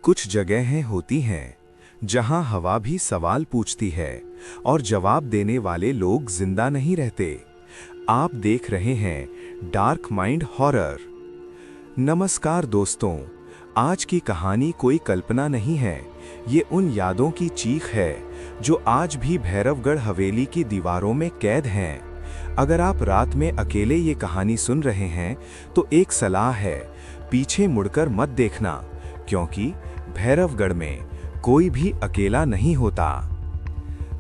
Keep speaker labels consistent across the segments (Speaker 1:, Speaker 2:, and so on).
Speaker 1: कुछ जगहें होती हैं जहां हवा भी सवाल पूछती है और जवाब देने वाले लोग जिंदा नहीं रहते। आप देख रहे हैं डार्क माइंड हॉरर। नमस्कार दोस्तों, आज की कहानी कोई कल्पना नहीं है। ये उन यादों की चीख है जो आज भी भैरवगढ़ हवेली की दीवारों में कैद हैं। अगर आप रात में अकेले ये कहानी सुन रहे हैं तो एक सलाह है, पीछे मुड़कर मत देखना, क्योंकि भैरवगढ़ में कोई भी अकेला नहीं होता।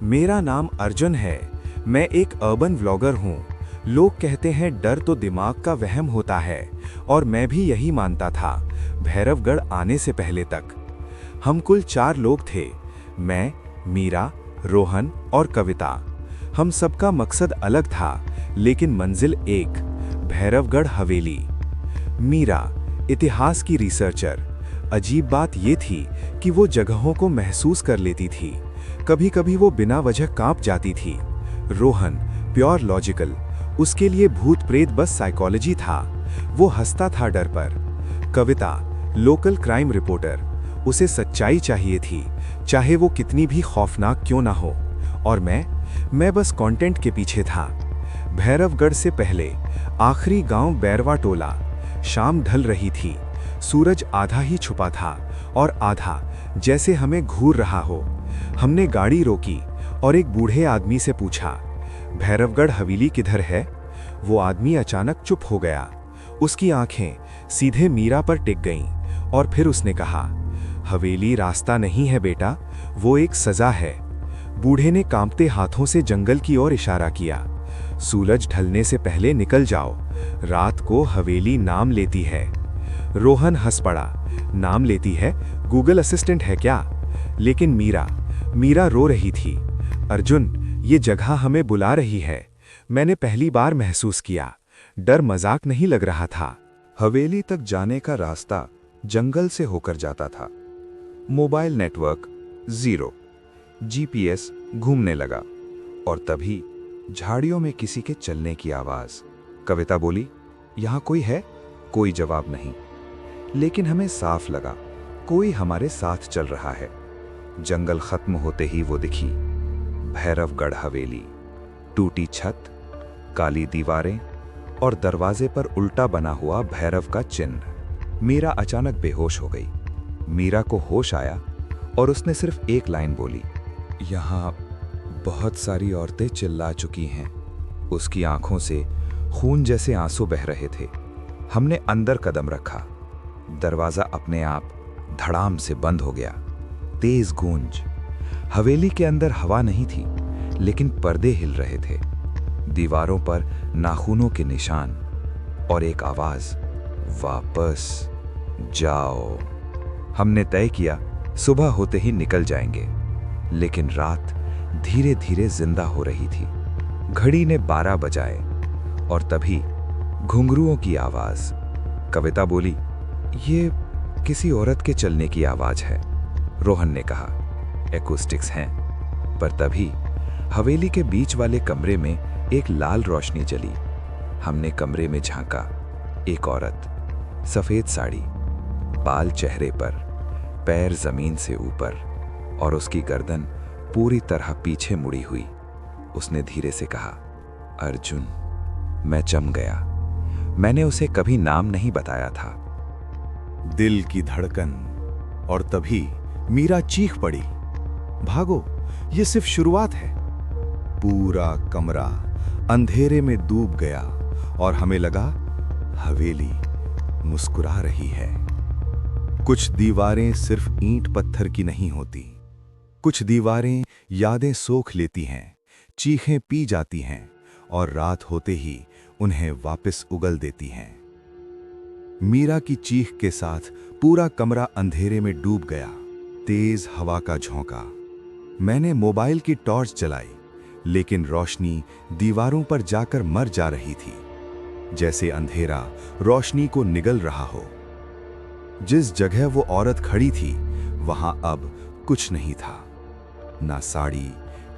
Speaker 1: मेरा नाम अर्जुन है। मैं एक अर्बन व्लॉगर हूँ। लोग कहते हैं डर तो दिमाग का वहम होता है, और मैं भी यही मानता था भैरवगढ़ आने से पहले तक। हम कुल 4 लोग थे, मैं, मीरा, रोहन और कविता। हम सबका मकसद अलग था, लेकिन मंजिल एक, भैरवगढ़ हवेली। मीरा इतिहास की रिसर्चर। अजीब बात ये थी कि वो जगहों को महसूस कर लेती थी। कभी कभी वो बिना वजह कांप जाती थी। रोहन प्योर लॉजिकल, उसके लिए भूत प्रेत बस साइकोलॉजी था। वो हंसता था डर पर। कविता लोकल क्राइम रिपोर्टर, उसे सच्चाई चाहिए थी, चाहे वो कितनी भी खौफनाक क्यों ना हो। और मैं बस कंटेंट के पीछे था। भैरवगढ़ से पहले आखिरी गांव बैरवा टोला। शाम ढल रही थी, सूरज आधा ही छुपा था और आधा जैसे हमें घूर रहा हो। हमने गाड़ी रोकी और एक बूढ़े आदमी से पूछा, भैरवगढ़ हवेली किधर है? वो आदमी अचानक चुप हो गया। उसकी आंखें सीधे मीरा पर टिक गईं और फिर उसने कहा, हवेली रास्ता नहीं है बेटा, वो एक सजा है। बूढ़े ने कांपते हाथों से जंगल की ओर इशारा किया। सूरज ढलने से पहले निकल जाओ, रात को हवेली नाम लेती है। रोहन हंस पड़ा। नाम लेती है? गूगल असिस्टेंट है क्या? लेकिन मीरा रो रही थी। अर्जुन, ये जगह हमें बुला रही है। मैंने पहली बार महसूस किया, डर मजाक नहीं लग रहा था।
Speaker 2: हवेली तक जाने का रास्ता जंगल से होकर जाता था। मोबाइल नेटवर्क 0, जीपीएस घूमने लगा, और तभी झाड़ियों में किसी के चलने की आवाज। कविता बोली, यहां कोई है? कोई जवाब नहीं, लेकिन हमें साफ लगा कोई हमारे साथ चल रहा है। जंगल खत्म होते ही वो दिखी, भैरवगढ़ हवेली। टूटी छत, काली दीवारें और दरवाजे पर उल्टा बना हुआ भैरव का चिन्ह। मीरा अचानक बेहोश हो गई। मीरा को होश आया और उसने सिर्फ एक लाइन बोली, यहाँ बहुत सारी औरतें चिल्ला चुकी हैं। उसकी आंखों से खून जैसे आंसू बह रहे थे। हमने अंदर कदम रखा। दरवाजा अपने आप धड़ाम से बंद हो गया। तेज गूंज। हवेली के अंदर हवा नहीं थी, लेकिन पर्दे हिल रहे थे। दीवारों पर नाखूनों के निशान और एक आवाज, वापस जाओ। हमने तय किया सुबह होते ही निकल जाएंगे, लेकिन रात धीरे धीरे जिंदा हो रही थी। घड़ी ने 12 बजाए और तभी घुंघरुओं की आवाज। कविता बोली, ये किसी औरत के चलने की आवाज है। रोहन ने कहा, एकूस्टिक्स हैं। पर तभी हवेली के बीच वाले कमरे में एक लाल रोशनी जली। हमने कमरे में झांका। एक औरत, सफेद साड़ी, बाल चेहरे पर, पैर जमीन से ऊपर, और उसकी गर्दन पूरी तरह पीछे मुड़ी हुई। उसने धीरे से कहा, अर्जुन। मैं जम गया। मैंने उसे कभी नाम नहीं बताया था।
Speaker 1: दिल की धड़कन। और तभी मीरा चीख पड़ी, भागो, ये सिर्फ शुरुआत है। पूरा कमरा अंधेरे में डूब गया और हमें लगा हवेली मुस्कुरा रही है। कुछ दीवारें सिर्फ ईंट पत्थर की नहीं होती। कुछ दीवारें यादें सोख लेती हैं, चीखें पी जाती हैं और रात होते ही उन्हें वापस उगल देती हैं। मीरा की चीख के साथ पूरा कमरा अंधेरे में डूब गया। तेज हवा का झोंका। मैंने मोबाइल की टॉर्च जलाई, लेकिन रोशनी दीवारों पर जाकर मर जा रही थी, जैसे अंधेरा रोशनी को निगल रहा हो। जिस जगह वो औरत खड़ी थी, वहां अब कुछ नहीं था। ना साड़ी,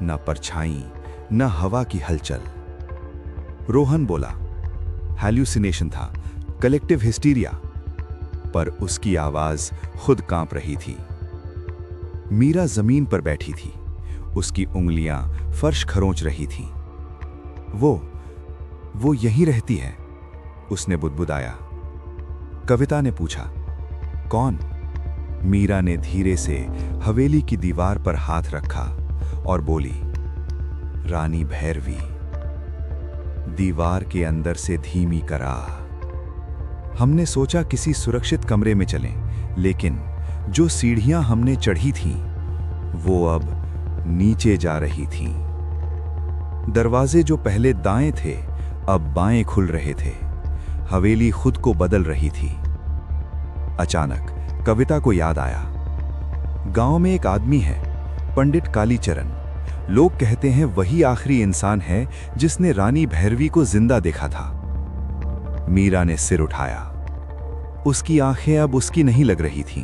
Speaker 1: ना परछाई, ना हवा की हलचल। रोहन बोला, हैल्यूसिनेशन था, कलेक्टिव हिस्टीरिया।
Speaker 2: पर उसकी आवाज खुद कांप रही थी। मीरा जमीन पर बैठी थी, उसकी उंगलियां फर्श खरोंच रही थीं। वो यहीं रहती है, उसने बुदबुदाया। कविता ने पूछा, कौन? मीरा ने धीरे से हवेली की दीवार पर हाथ रखा और बोली, रानी भैरवी। दीवार के अंदर से धीमी कराह। हमने सोचा किसी सुरक्षित कमरे में चलें, लेकिन जो सीढ़ियां हमने चढ़ी थीं, वो अब नीचे जा रही थीं। दरवाजे जो पहले दाएं थे, अब बाएं खुल रहे थे। हवेली खुद को बदल रही थी। अचानक कविता को याद आया, गांव में एक आदमी है, पंडित कालीचरण। लोग कहते हैं वही आखिरी इंसान है जिसने रानी भैरवी को जिंदा देखा था। मीरा ने सिर उठाया। उसकी आंखें अब उसकी नहीं लग रही थीं।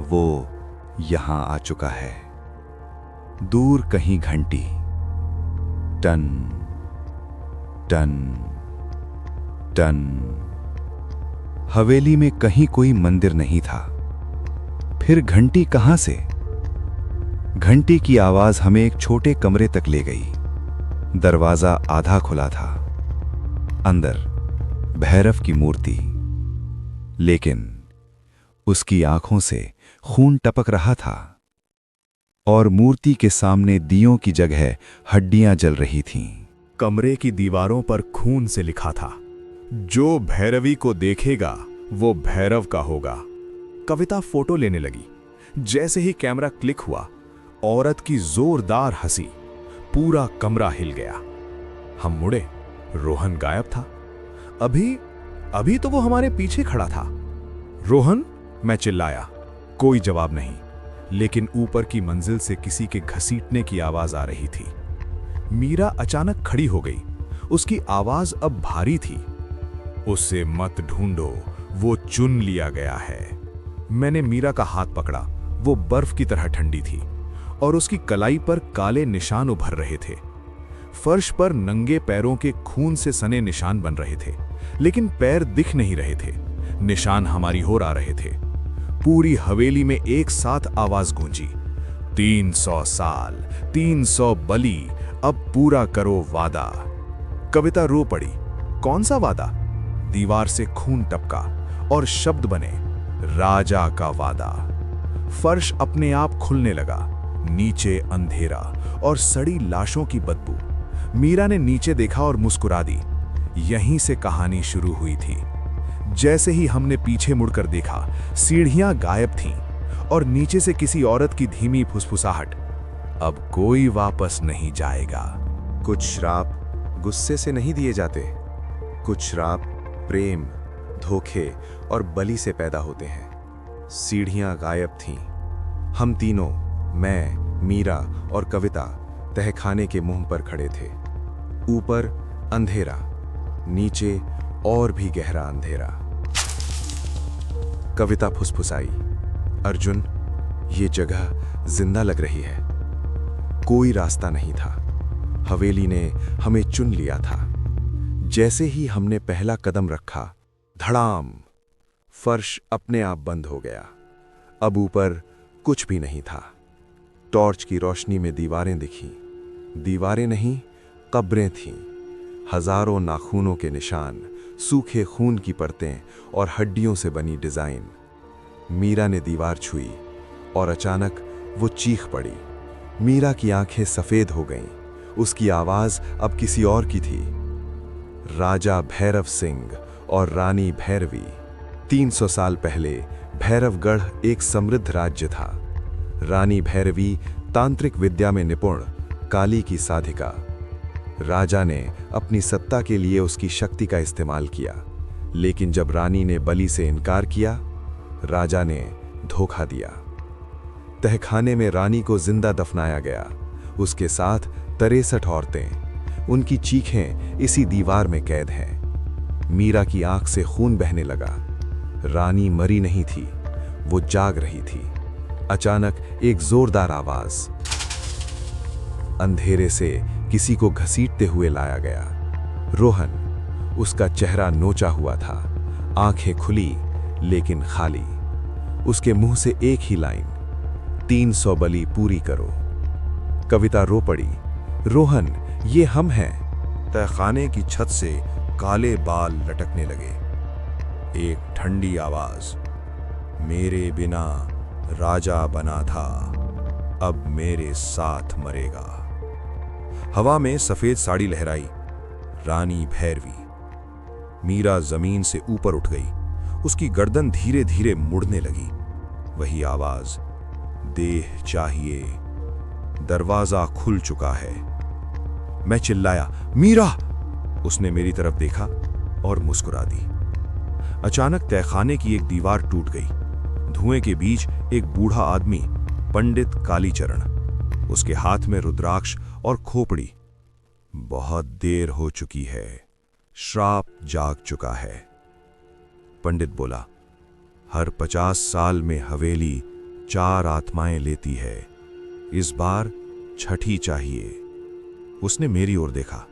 Speaker 2: वो यहां आ चुका है। दूर कहीं घंटी, टन टन टन। हवेली में कहीं कोई मंदिर नहीं था। फिर घंटी कहां से? घंटी की आवाज हमें एक छोटे कमरे तक ले गई। दरवाजा आधा खुला था। अंदर भैरव की मूर्ति, लेकिन उसकी आंखों से खून टपक रहा था और मूर्ति के सामने दियों की जगह हड्डियां जल रही थीं।
Speaker 1: कमरे की दीवारों पर खून से लिखा था, जो भैरवी को देखेगा वो भैरव का होगा। कविता फोटो लेने लगी। जैसे ही कैमरा क्लिक हुआ, औरत की जोरदार हंसी, पूरा कमरा हिल गया। हम मुड़े, रोहन गायब था। अभी तो वो हमारे पीछे खड़ा था। रोहन, मैं चिल्लाया। कोई जवाब नहीं, लेकिन ऊपर की मंजिल से किसी के घसीटने की आवाज आ रही थी। मीरा अचानक खड़ी हो गई। उसकी आवाज अब भारी थी। उसे मत ढूंढो, वो चुन लिया गया है। मैंने मीरा का हाथ पकड़ा। वो बर्फ की तरह ठंडी थी और उसकी कलाई पर काले निशान उभर रहे थे। फर्श पर नंगे पैरों के खून से सने निशान बन रहे थे, लेकिन पैर दिख नहीं रहे थे। निशान हमारी ओर आ रहे थे। पूरी हवेली में एक साथ आवाज गूंजी, 300 साल, 300 बलि, अब पूरा करो वादा। कविता रो पड़ी। कौन सा वादा? दीवार से खून टपका और शब्द बने, राजा का वादा। फर्श अपने आप खुलने लगा। नीचे अंधेरा और सड़ी लाशों की बदबू। मीरा ने नीचे देखा और मुस्कुरा दी। यहीं से कहानी शुरू हुई थी। जैसे ही हमने पीछे मुड़कर देखा, सीढ़ियां गायब थीं और नीचे से किसी औरत की धीमी फुसफुसाहट, अब कोई वापस नहीं जाएगा।
Speaker 2: कुछ श्राप गुस्से से नहीं दिए जाते। कुछ श्राप प्रेम, धोखे और बलि से पैदा होते हैं। सीढ़ियां गायब थीं। हम तीनों, मैं, मीरा और कविता, तहखाने के मुंह पर खड़े थे। ऊपर अंधेरा, नीचे और भी गहरा अंधेरा। कविता फुसफुसाई, अर्जुन, ये जगह जिंदा लग रही है। कोई रास्ता नहीं था। हवेली ने हमें चुन लिया था। जैसे ही हमने पहला कदम रखा, धड़ाम, फर्श अपने आप बंद हो गया। अब ऊपर कुछ भी नहीं था। टॉर्च की रोशनी में दीवारें दिखीं। दीवारें नहीं, कब्रें थीं। हजारों नाखूनों के निशान, सूखे खून की परतें और हड्डियों से बनी डिजाइन। मीरा ने दीवार छुई और अचानक वो चीख पड़ी। मीरा की आंखें सफेद हो गईं। उसकी आवाज अब किसी और की थी। राजा भैरव सिंह और रानी भैरवी। 300 साल पहले भैरवगढ़ एक समृद्ध राज्य था। रानी भैरवी तांत्रिक विद्या में निपुण, काली की साधिका। राजा ने अपनी सत्ता के लिए उसकी शक्ति का इस्तेमाल किया, लेकिन जब रानी ने बलि से इनकार किया, राजा ने धोखा दिया। तहखाने में रानी को जिंदा दफनाया गया, उसके साथ 63 औरतें। उनकी चीखें इसी दीवार में कैद हैं। मीरा की आंख से खून बहने लगा। रानी मरी नहीं थी, वो जाग रही थी। अचानक एक जोरदार आवाज, अंधेरे से किसी को घसीटते हुए लाया गया। रोहन, उसका चेहरा नोचा हुआ था, आंखें खुली,
Speaker 1: लेकिन खाली। उसके मुंह से एक ही लाइन, 300 बलि पूरी करो। कविता रो पड़ी, रोहन, ये हम हैं।
Speaker 2: तहखाने की छत से काले बाल लटकने लगे। एक ठंडी आवाज, मेरे बिना राजा बना था, अब मेरे साथ मरेगा। हवा में सफेद साड़ी लहराई, रानी भैरवी। मीरा जमीन से ऊपर उठ गई, उसकी गर्दन धीरे धीरे मुड़ने लगी। वही आवाज, देह चाहिए। दरवाजा खुल चुका है। मैं चिल्लाया, मीरा! उसने मेरी तरफ देखा और मुस्कुरा दी। अचानक तहखाने की एक दीवार टूट गई। धुएं के बीच एक बूढ़ा आदमी, पंडित कालीचरण, उसके हाथ में रुद्राक्ष और खोपड़ी। बहुत देर हो चुकी है, श्राप जाग चुका है। पंडित बोला, हर 50 साल में हवेली 4 आत्माएं लेती है, इस बार छठी चाहिए। उसने मेरी ओर देखा,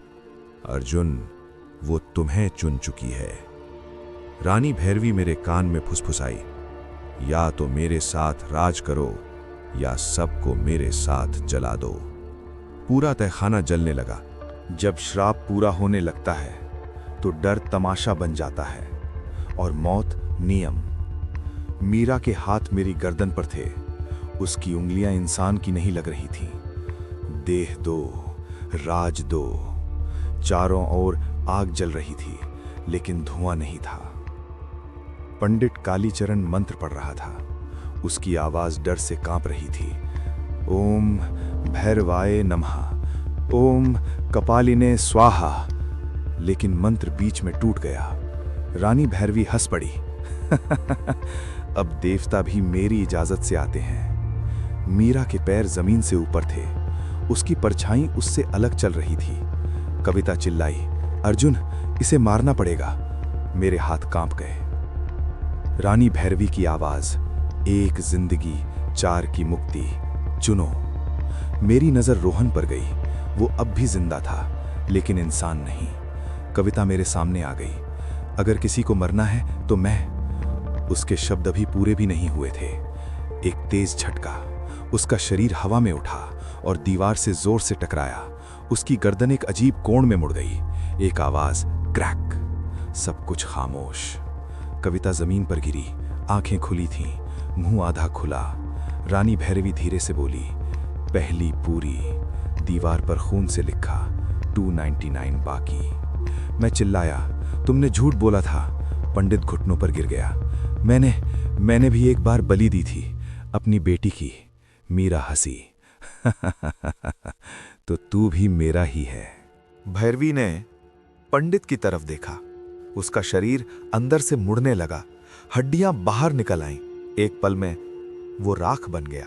Speaker 2: अर्जुन, वो तुम्हें चुन चुकी है। रानी भैरवी मेरे कान में फुसफुसाई, या तो मेरे साथ राज करो या सबको मेरे साथ जला दो। पूरा तहखाना जलने लगा।
Speaker 1: जब श्राप पूरा होने लगता है तो डर तमाशा बन जाता है और मौत नियम। मीरा के हाथ मेरी गर्दन पर थे। उसकी उंगलियां इंसान की नहीं लग रही थीं। देह दो, राज दो। चारों ओर आग जल रही थी, लेकिन धुआं नहीं था। पंडित कालीचरण मंत्र पढ़ रहा था। उसकी आवाज डर से कांप रही थी। ओम भैरवाय नमः, ओम कपालिने स्वाहा। लेकिन मंत्र बीच में टूट गया। रानी भैरवी हंस पड़ी। अब देवता भी मेरी इजाजत से आते हैं। मीरा के पैर जमीन से ऊपर थे। उसकी परछाई उससे अलग चल रही थी। कविता चिल्लाई, अर्जुन, इसे मारना पड़ेगा। मेरे हाथ कांप गए। रानी भैरवी की आवाज, एक जिंदगी 4 की मुक्ति, चुनो। मेरी नजर रोहन पर गई। वो अब भी जिंदा था, लेकिन इंसान नहीं। कविता मेरे सामने आ गई। अगर किसी को मरना है तो मैं। उसके शब्द अभी पूरे भी नहीं हुए थे। एक तेज झटका, उसका शरीर हवा में उठा और दीवार से जोर से टकराया। उसकी गर्दन एक अजीब कोण में मुड़ गई। एक आवाज, क्रैक। सब कुछ खामोश। कविता जमीन पर गिरी, आंखें खुली थीं, मुंह आधा खुला। रानी भैरवी धीरे से बोली, पहली पूरी। दीवार पर खून से लिखा, 299 बाकी। मैं चिल्लाया, तुमने झूठ बोला था। पंडित घुटनों पर गिर गया। मैंने भी एक बार बलि दी थी, अपनी बेटी की। मीरा हंसी। तो तू भी मेरा ही है। भैरवी ने पंडित की तरफ देखा। उसका शरीर अंदर से मुड़ने लगा। हड्डियां बाहर निकल आईं। एक पल में वो राख बन गया।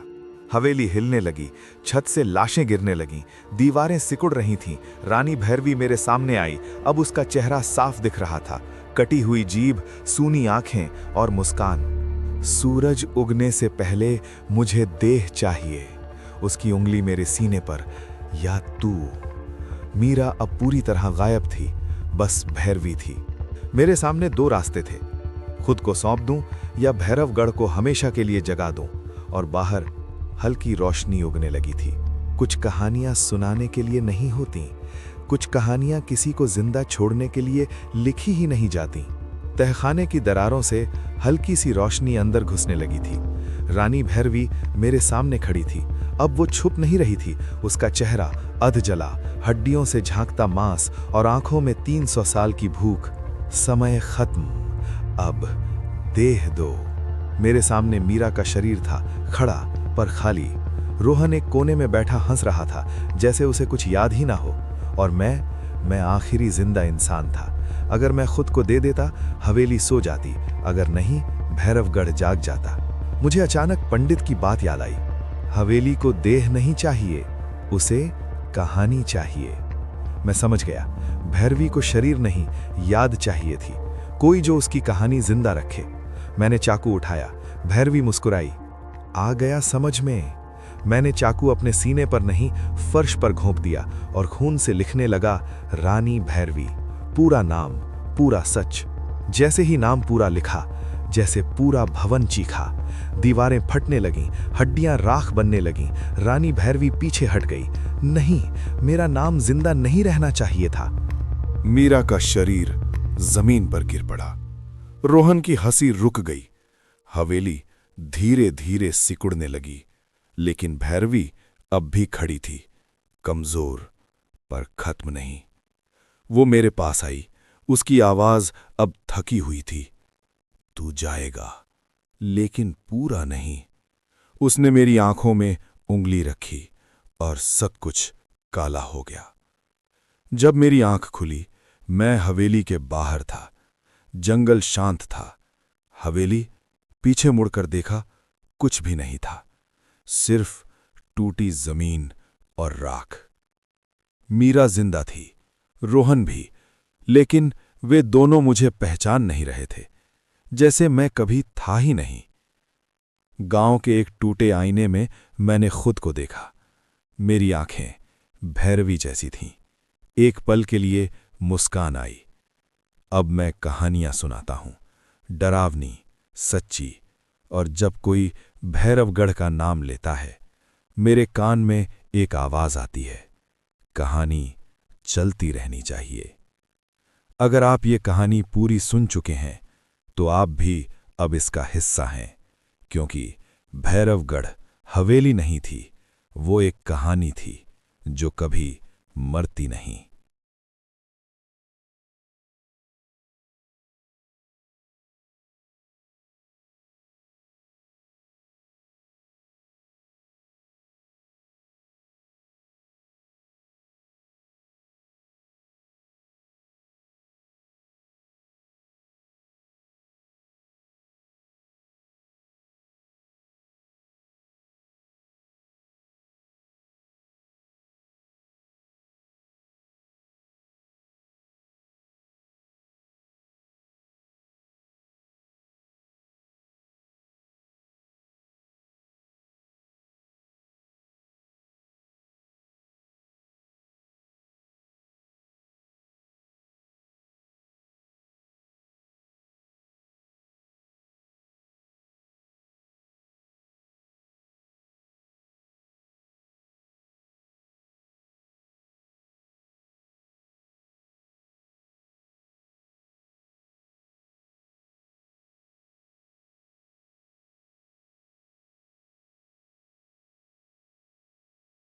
Speaker 1: हवेली हिलने लगी, छत से लाशें गिरने लगीं, दीवारें सिकुड़ रही थीं। रानी भैरवी मेरे सामने आई। अब उसका चेहरा साफ दिख रहा था। कटी हुई जीभ, सूनी आंखें और मुस्कान। सूरज उगने से पहले मुझे देह चाहिए। उसकी उंगली मेरे सीने पर, या तू। मीरा अब पूरी तरह गायब थी, बस भैरवी थी। मेरे सामने 2 रास्ते थे, खुद को सौंप दूं या भैरवगढ़ को हमेशा के लिए जगा दूं। और बाहर हल्की रोशनी उगने लगी थी। कुछ कहानियां सुनाने के लिए नहीं होती, कुछ कहानियां किसी को जिंदा छोड़ने के लिए लिखी ही नहीं जाती। तहखाने की दरारों से हल्की सी रोशनी अंदर घुसने लगी थी। रानी भैरवी मेरे सामने खड़ी थी। अब वो छुप नहीं रही थी। उसका चेहरा अध जला, हड्डियों से झांकता मांस और आंखों में 300 साल की भूख। समय खत्म, अब देह दो। मेरे सामने मीरा का शरीर था, खड़ा पर खाली। रोहन एक कोने में बैठा हंस रहा था, जैसे उसे कुछ याद ही ना हो। और मैं आखिरी जिंदा इंसान था। अगर मैं खुद को दे देता, हवेली सो जाती। अगर नहीं, भैरवगढ़ जाग जाता। मुझे अचानक पंडित की बात याद आई। हवेली को देह नहीं चाहिए, उसे कहानी चाहिए। मैं समझ गया, भैरवी को शरीर नहीं, याद चाहिए थी। कोई जो उसकी कहानी जिंदा रखे। मैंने चाकू उठाया। भैरवी मुस्कुराई। आ गया समझ में। मैंने चाकू अपने सीने पर नहीं, फर्श पर घोंप दिया और खून से लिखने लगा, रानी भैरवी। पूरा नाम, पूरा सच। जैसे ही नाम पूरा लिखा,
Speaker 3: जैसे पूरा भवन चीखा। दीवारें फटने लगीं, हड्डियां राख बनने लगीं। रानी भैरवी पीछे हट गई। नहीं, मेरा नाम जिंदा नहीं रहना चाहिए था।
Speaker 4: मीरा का शरीर जमीन पर गिर पड़ा। रोहन की हंसी रुक गई। हवेली धीरे धीरे सिकुड़ने लगी, लेकिन भैरवी अब भी खड़ी थी, कमजोर पर खत्म नहीं। वो मेरे पास आई। उसकी आवाज अब थकी हुई थी। तू जाएगा, लेकिन पूरा नहीं। उसने मेरी आंखों में उंगली रखी और सब कुछ काला हो गया। जब मेरी आंख खुली, मैं हवेली के बाहर था। जंगल शांत था। हवेली पीछे मुड़कर देखा, कुछ भी नहीं था, सिर्फ टूटी जमीन और राख। मीरा जिंदा थी, रोहन भी, लेकिन वे दोनों मुझे पहचान नहीं रहे थे, जैसे मैं कभी था ही नहीं। गांव के एक टूटे आईने में मैंने खुद को देखा। मेरी आंखें भैरवी जैसी थीं। एक पल के लिए मुस्कान आई। अब मैं कहानियां सुनाता हूं, डरावनी, सच्ची, और जब कोई भैरवगढ़ का नाम लेता है, मेरे कान में एक आवाज आती है, कहानी चलती रहनी चाहिए। अगर आप ये कहानी पूरी सुन चुके हैं, तो आप भी अब इसका हिस्सा हैं, क्योंकि भैरवगढ़ हवेली नहीं थी, वो एक कहानी थी जो कभी मरती नहीं।